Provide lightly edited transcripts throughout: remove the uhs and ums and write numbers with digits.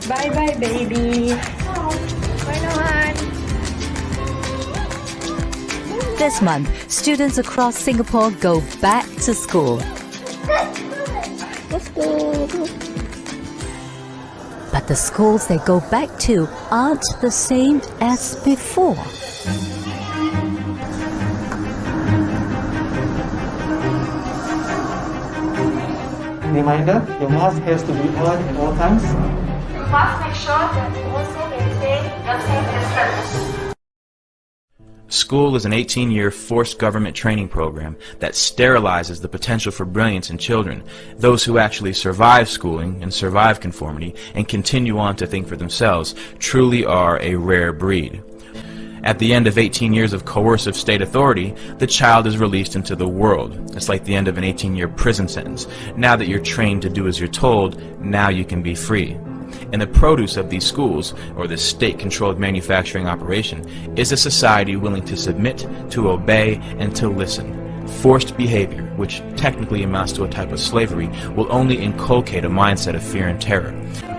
Bye-bye, baby. Bye naman. This month, students across Singapore go back to school. Let's go. But the schools they go back to aren't the same as before. Reminder, your mask has to be on at all times. You must make sure that you also maintain the safe distance. School is an 18-year forced government training program that sterilizes the potential for brilliance in children. Those who actually survive schooling and survive conformity and continue on to think for themselves truly are a rare breed. At the end of 18 years of coercive state authority, the child is released into the world. It's like the end of an 18-year prison sentence. Now that you're trained to do as you're told, now you can be free. And the produce of these schools, or this state-controlled manufacturing operation, is a society willing to submit, to obey, and to listen. Forced behavior, which technically amounts to a type of slavery, will only inculcate a mindset of fear and terror.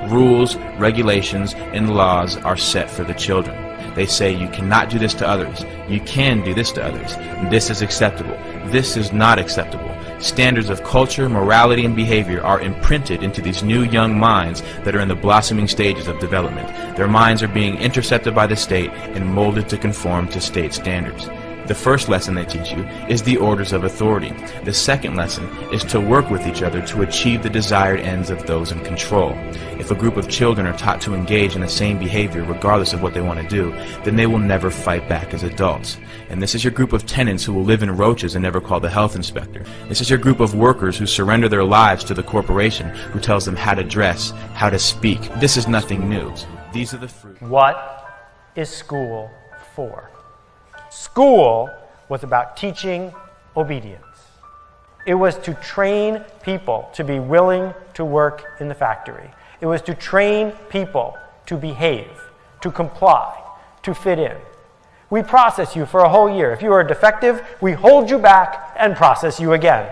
Rules, regulations, and laws are set for the children. They say you cannot do this to others. You can do this to others. This is acceptable. This is not acceptable. Standards of culture, morality, and behavior are imprinted into these new young minds that are in the blossoming stages of development. Their minds are being intercepted by the state and molded to conform to state standards. The first lesson they teach you is the orders of authority. The second lesson is to work with each other to achieve the desired ends of those in control. If a group of children are taught to engage in the same behavior regardless of what they want to do, then they will never fight back as adults. And this is your group of tenants who will live in roaches and never call the health inspector. This is your group of workers who surrender their lives to the corporation who tells them how to dress, how to speak. This is nothing new. These are the fruit. What is school for? School was about teaching obedience. It was to train people to be willing to work in the factory. It was to train people to behave, to comply, to fit in. We process you for a whole year. If you are defective, we hold you back and process you again.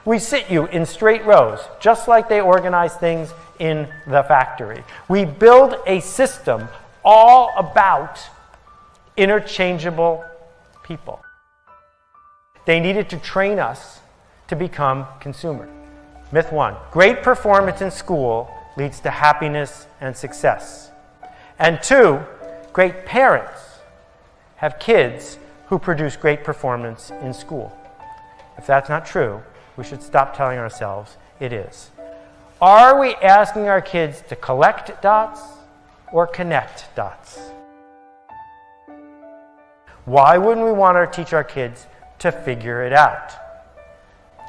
We sit you in straight rows, just like they organize things in the factory. We build a system all about interchangeable people. They needed to train us to become consumers. Myth 1, great performance in school leads to happiness and success. And 2, great parents have kids who produce great performance in school. If that's not true, we should stop telling ourselves it is. Are we asking our kids to collect dots or connect dots? Why wouldn't we want to teach our kids to figure it out?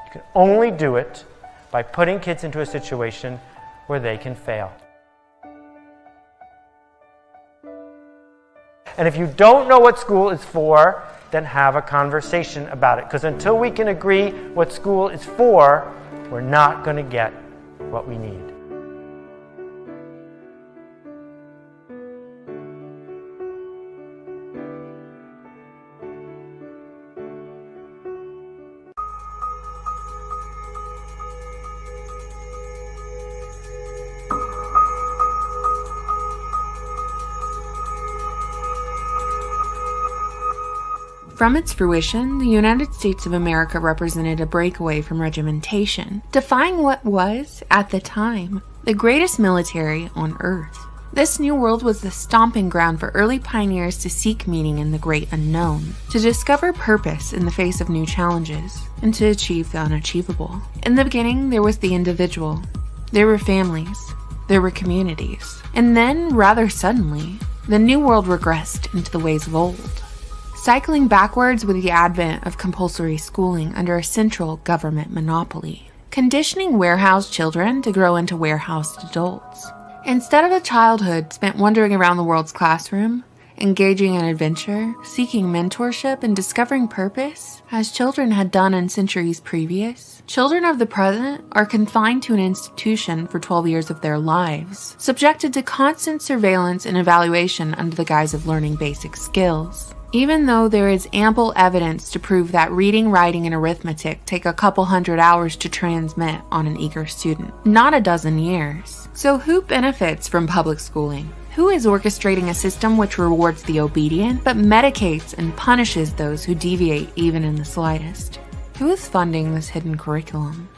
You can only do it by putting kids into a situation where they can fail. And if you don't know what school is for, then have a conversation about it. Because until we can agree what school is for, we're not going to get what we need. From its fruition, the United States of America represented a breakaway from regimentation, defying what was, at the time, the greatest military on Earth. This new world was the stomping ground for early pioneers to seek meaning in the great unknown, to discover purpose in the face of new challenges, and to achieve the unachievable. In the beginning, there was the individual. There were families. There were communities. And then, rather suddenly, the new world regressed into the ways of old, cycling backwards with the advent of compulsory schooling under a central government monopoly, conditioning warehoused children to grow into warehoused adults. Instead of a childhood spent wandering around the world's classroom, engaging in adventure, seeking mentorship, and discovering purpose, as children had done in centuries previous, children of the present are confined to an institution for 12 years of their lives, subjected to constant surveillance and evaluation under the guise of learning basic skills. Even though there is ample evidence to prove that reading, writing, and arithmetic take a couple hundred hours to transmit on an eager student, not a dozen years. So who benefits from public schooling? Who is orchestrating a system which rewards the obedient but medicates and punishes those who deviate even in the slightest? Who is funding this hidden curriculum?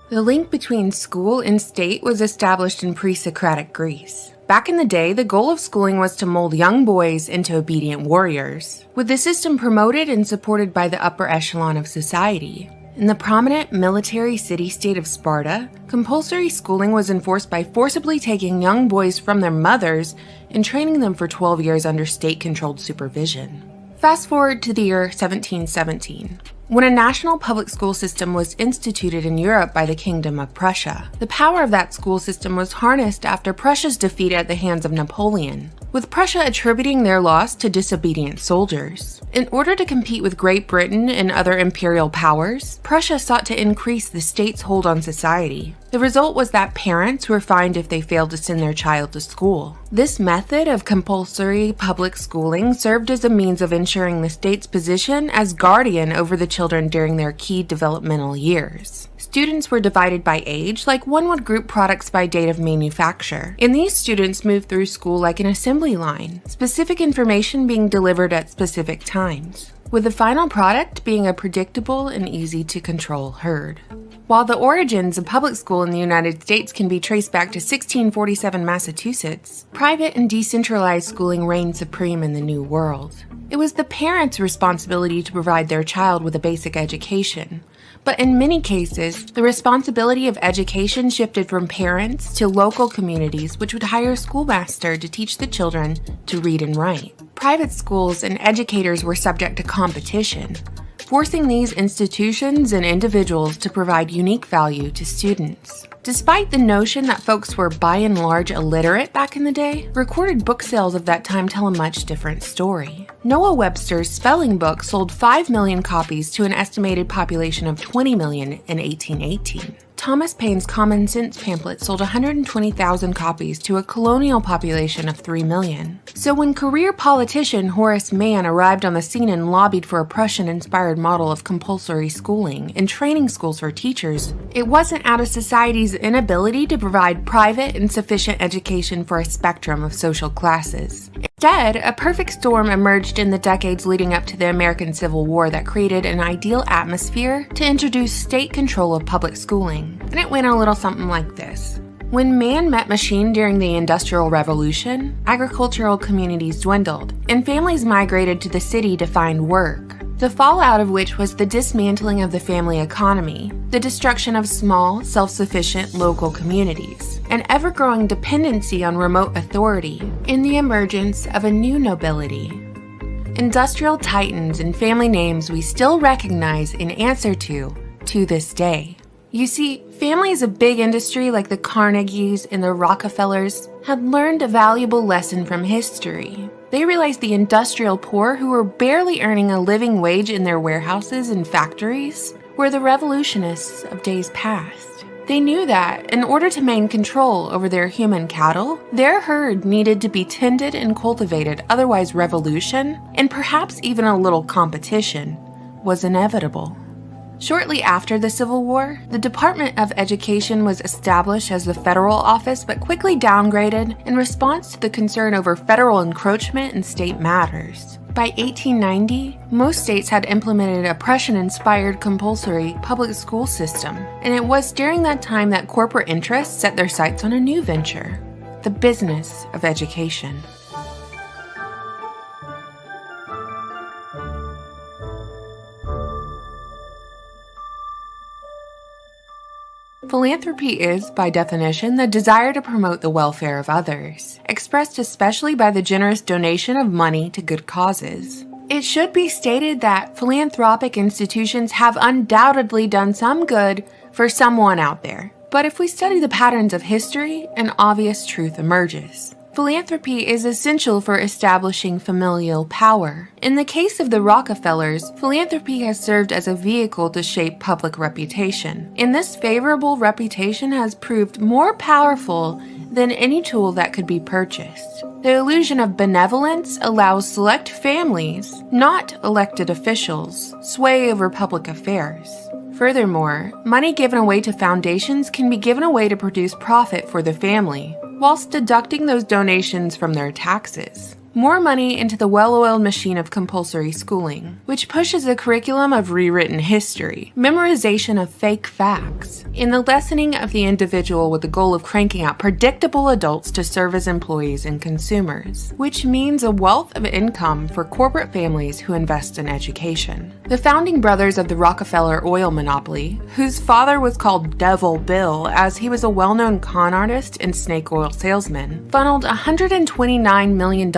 The link between school and state was established in pre-Socratic Greece. Back in the day, the goal of schooling was to mold young boys into obedient warriors, with the system promoted and supported by the upper echelon of society. In the prominent military city-state of Sparta, compulsory schooling was enforced by forcibly taking young boys from their mothers and training them for 12 years under state-controlled supervision. Fast forward to the year 1717. When a national public school system was instituted in Europe by the Kingdom of Prussia, the power of that school system was harnessed after Prussia's defeat at the hands of Napoleon, with Prussia attributing their loss to disobedient soldiers. In order to compete with Great Britain and other imperial powers, Prussia sought to increase the state's hold on society. The result was that parents were fined if they failed to send their child to school. This method of compulsory public schooling served as a means of ensuring the state's position as guardian over the children during their key developmental years. Students were divided by age, like one would group products by date of manufacture, and these students moved through school like an assembly line, specific information being delivered at specific times, with the final product being a predictable and easy-to-control herd. While the origins of public school in the United States can be traced back to 1647 Massachusetts, private and decentralized schooling reigned supreme in the New World. It was the parents' responsibility to provide their child with a basic education, but in many cases, the responsibility of education shifted from parents to local communities, which would hire a schoolmaster to teach the children to read and write. Private schools and educators were subject to competition, forcing these institutions and individuals to provide unique value to students. Despite the notion that folks were by and large illiterate back in the day, recorded book sales of that time tell a much different story. Noah Webster's spelling book sold 5 million copies to an estimated population of 20 million in 1818. Thomas Paine's Common Sense pamphlet sold 120,000 copies to a colonial population of 3 million. So when career politician Horace Mann arrived on the scene and lobbied for a Prussian-inspired model of compulsory schooling and training schools for teachers, it wasn't out of society's inability to provide private and sufficient education for a spectrum of social classes. Instead, a perfect storm emerged in the decades leading up to the American Civil War that created an ideal atmosphere to introduce state control of public schooling. And it went a little something like this. When man met machine during the Industrial Revolution, agricultural communities dwindled, and families migrated to the city to find work. The fallout of which was the dismantling of the family economy, the destruction of small, self-sufficient local communities, an ever-growing dependency on remote authority, and the emergence of a new nobility. Industrial titans and family names we still recognize and answer to this day. You see, families of big industry like the Carnegies and the Rockefellers had learned a valuable lesson from history. They realized the industrial poor who were barely earning a living wage in their warehouses and factories were the revolutionists of days past. They knew that, in order to maintain control over their human cattle, their herd needed to be tended and cultivated, otherwise revolution, and perhaps even a little competition, was inevitable. Shortly after the Civil War, the Department of Education was established as the federal office but quickly downgraded in response to the concern over federal encroachment in state matters. By 1890, most states had implemented a Prussian-inspired compulsory public school system, and it was during that time that corporate interests set their sights on a new venture, the business of education. Philanthropy is, by definition, the desire to promote the welfare of others, expressed especially by the generous donation of money to good causes. It should be stated that philanthropic institutions have undoubtedly done some good for someone out there. But if we study the patterns of history, an obvious truth emerges. Philanthropy is essential for establishing familial power. In the case of the Rockefellers, philanthropy has served as a vehicle to shape public reputation. And this favorable reputation has proved more powerful than any tool that could be purchased. The illusion of benevolence allows select families, not elected officials, sway over public affairs. Furthermore, money given away to foundations can be given away to produce profit for the family, whilst deducting those donations from their taxes. More money into the well-oiled machine of compulsory schooling, which pushes a curriculum of rewritten history, memorization of fake facts, and the lessening of the individual with the goal of cranking out predictable adults to serve as employees and consumers, which means a wealth of income for corporate families who invest in education. The founding brothers of the Rockefeller oil monopoly, whose father was called Devil Bill as he was a well-known con artist and snake oil salesman, funneled $129 million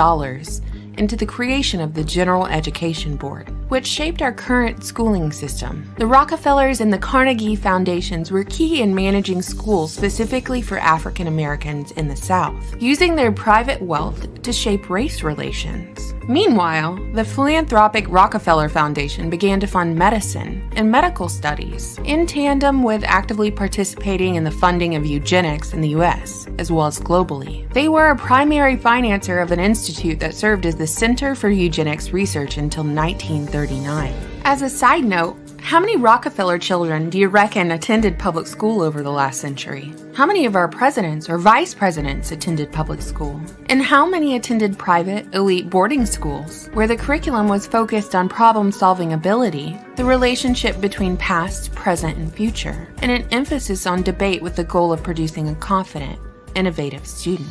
into the creation of the General Education Board, which shaped our current schooling system. The Rockefellers and the Carnegie Foundations were key in managing schools specifically for African Americans in the South, using their private wealth to shape race relations. Meanwhile, the philanthropic Rockefeller Foundation began to fund medicine and medical studies, in tandem with actively participating in the funding of eugenics in the US, as well as globally. They were a primary financer of an institute that served as the Center for Eugenics Research until 1939. As a side note, how many Rockefeller children do you reckon attended public school over the last century? How many of our presidents or vice presidents attended public school? And how many attended private, elite boarding schools, where the curriculum was focused on problem-solving ability, the relationship between past, present, and future, and an emphasis on debate with the goal of producing a confident, innovative student?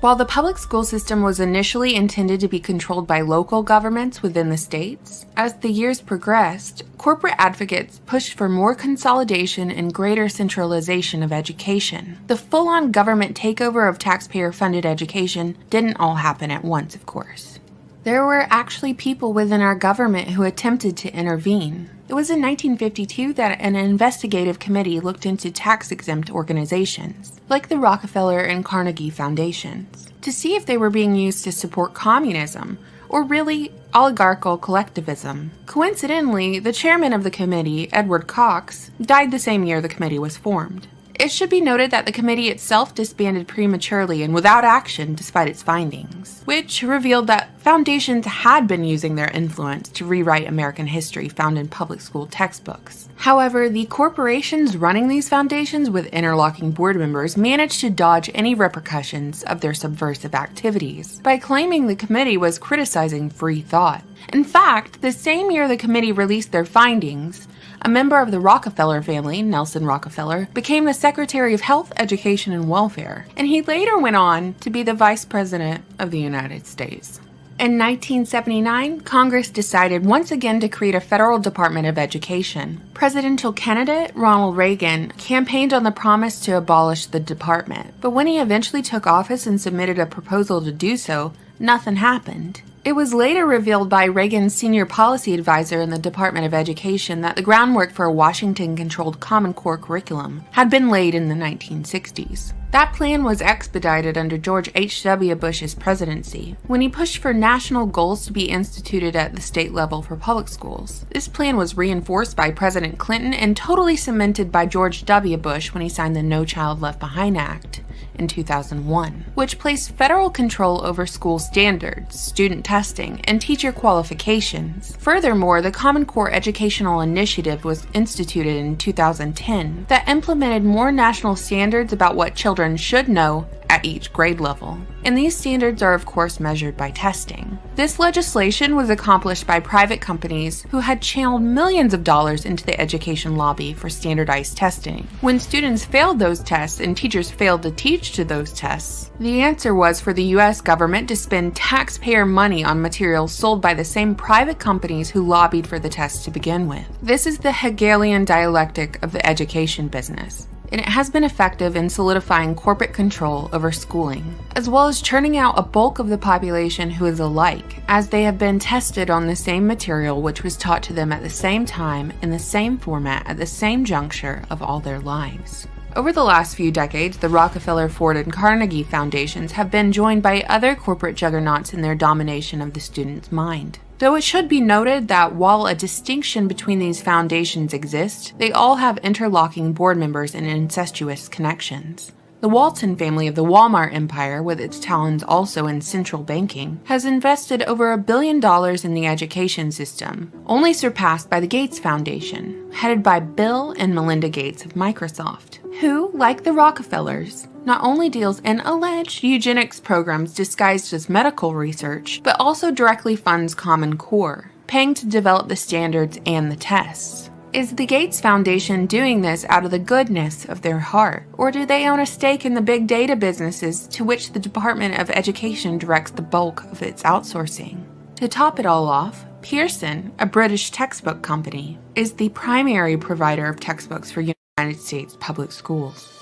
While the public school system was initially intended to be controlled by local governments within the states, as the years progressed, corporate advocates pushed for more consolidation and greater centralization of education. The full-on government takeover of taxpayer-funded education didn't all happen at once, of course. There were actually people within our government who attempted to intervene. It was in 1952 that an investigative committee looked into tax-exempt organizations, like the Rockefeller and Carnegie Foundations, to see if they were being used to support communism, or really oligarchical collectivism. Coincidentally, the chairman of the committee, Edward Cox, died the same year the committee was formed. It should be noted that the committee itself disbanded prematurely and without action despite its findings, which revealed that foundations had been using their influence to rewrite American history found in public school textbooks. However, the corporations running these foundations with interlocking board members managed to dodge any repercussions of their subversive activities by claiming the committee was criticizing free thought. In fact, the same year the committee released their findings, a member of the Rockefeller family, Nelson Rockefeller, became the Secretary of Health, Education, and Welfare, and he later went on to be the Vice President of the United States. In 1979, Congress decided once again to create a federal Department of Education. Presidential candidate Ronald Reagan campaigned on the promise to abolish the department, but when he eventually took office and submitted a proposal to do so, nothing happened. It was later revealed by Reagan's senior policy advisor in the Department of Education that the groundwork for a Washington-controlled Common Core curriculum had been laid in the 1960s. That plan was expedited under George H.W. Bush's presidency, when he pushed for national goals to be instituted at the state level for public schools. This plan was reinforced by President Clinton and totally cemented by George W. Bush when he signed the No Child Left Behind Act in 2001, which placed federal control over school standards, student testing, and teacher qualifications. Furthermore, the Common Core Educational Initiative was instituted in 2010 that implemented more national standards about what children should know at each grade level. And these standards are of course measured by testing. This legislation was accomplished by private companies who had channeled millions of dollars into the education lobby for standardized testing. When students failed those tests and teachers failed to teach to those tests, the answer was for the US government to spend taxpayer money on materials sold by the same private companies who lobbied for the tests to begin with. This is the Hegelian dialectic of the education business. and it has been effective in solidifying corporate control over schooling, as well as churning out a bulk of the population who is alike, as they have been tested on the same material which was taught to them at the same time, in the same format, at the same juncture of all their lives. Over the last few decades, the Rockefeller, Ford, and Carnegie Foundations have been joined by other corporate juggernauts in their domination of the student's mind. Though it should be noted that while a distinction between these foundations exists, they all have interlocking board members and incestuous connections. The Walton family of the Walmart empire, with its talents also in central banking, has invested over $1 billion in the education system, only surpassed by the Gates Foundation, headed by Bill and Melinda Gates of Microsoft, who, like the Rockefellers, not only deals in alleged eugenics programs disguised as medical research, but also directly funds Common Core, paying to develop the standards and the tests. Is the Gates Foundation doing this out of the goodness of their heart, or do they own a stake in the big data businesses to which the Department of Education directs the bulk of its outsourcing? To top it all off, Pearson, a British textbook company, is the primary provider of textbooks for United States public schools.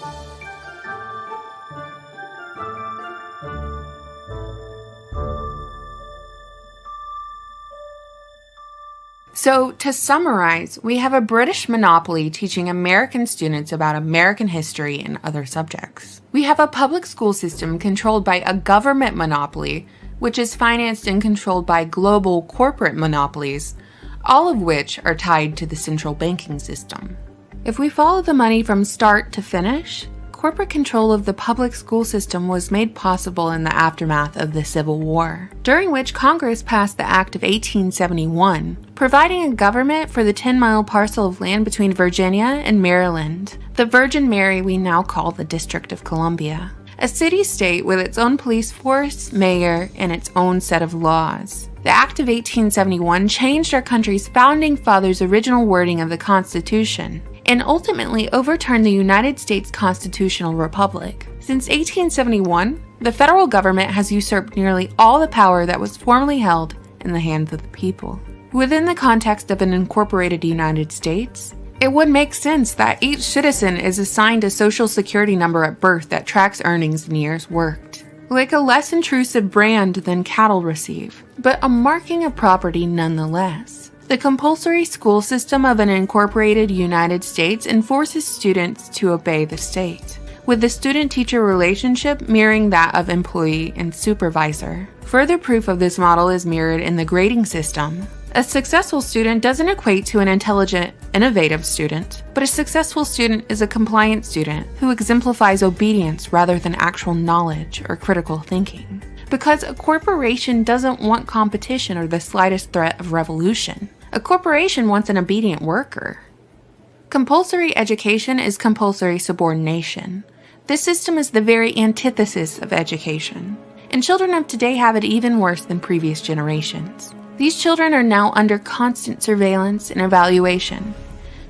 So, to summarize, we have a British monopoly teaching American students about American history and other subjects. We have a public school system controlled by a government monopoly, which is financed and controlled by global corporate monopolies, all of which are tied to the central banking system. If we follow the money from start to finish, corporate control of the public school system was made possible in the aftermath of the Civil War, during which Congress passed the Act of 1871, providing a government for the 10-mile parcel of land between Virginia and Maryland, the Virgin Mary we now call the District of Columbia, a city-state with its own police force, mayor, and its own set of laws. The Act of 1871 changed our country's founding fathers' original wording of the Constitution, and ultimately overturned the United States Constitutional Republic. Since 1871, the federal government has usurped nearly all the power that was formerly held in the hands of the people. Within the context of an incorporated United States, it would make sense that each citizen is assigned a social security number at birth that tracks earnings and years worked, like a less intrusive brand than cattle receive, but a marking of property nonetheless. The compulsory school system of an incorporated United States enforces students to obey the state, with the student-teacher relationship mirroring that of employee and supervisor. Further proof of this model is mirrored in the grading system. A successful student doesn't equate to an intelligent, innovative student, but a successful student is a compliant student who exemplifies obedience rather than actual knowledge or critical thinking. Because a corporation doesn't want competition or the slightest threat of revolution. A corporation wants an obedient worker. Compulsory education is compulsory subordination. This system is the very antithesis of education, and children of today have it even worse than previous generations. These children are now under constant surveillance and evaluation.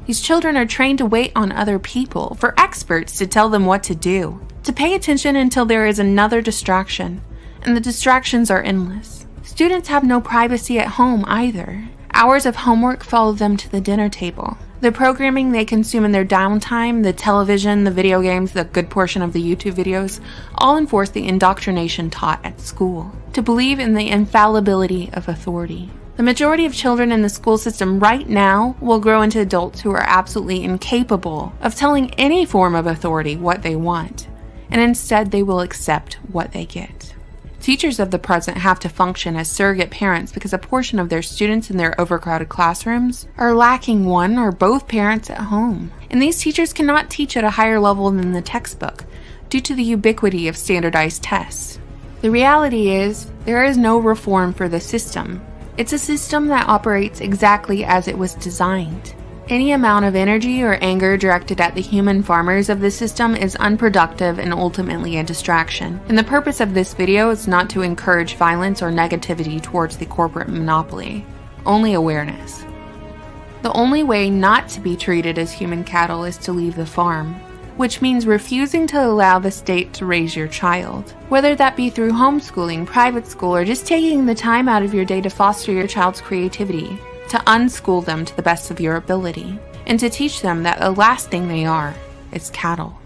These children are trained to wait on other people, for experts to tell them what to do, to pay attention until there is another distraction, and the distractions are endless. Students have no privacy at home either. Hours of homework follow them to the dinner table. The programming they consume in their downtime, the television, the video games, the good portion of the YouTube videos, all enforce the indoctrination taught at school, to believe in the infallibility of authority. The majority of children in the school system right now will grow into adults who are absolutely incapable of telling any form of authority what they want, and instead they will accept what they get. Teachers of the present have to function as surrogate parents because a portion of their students in their overcrowded classrooms are lacking one or both parents at home. And these teachers cannot teach at a higher level than the textbook due to the ubiquity of standardized tests. The reality is, there is no reform for the system. It's a system that operates exactly as it was designed. Any amount of energy or anger directed at the human farmers of the system is unproductive and ultimately a distraction. And the purpose of this video is not to encourage violence or negativity towards the corporate monopoly, only awareness. The only way not to be treated as human cattle is to leave the farm, which means refusing to allow the state to raise your child. Whether that be through homeschooling, private school, or just taking the time out of your day to foster your child's creativity, to unschool them to the best of your ability, and to teach them that the last thing they are its cattle.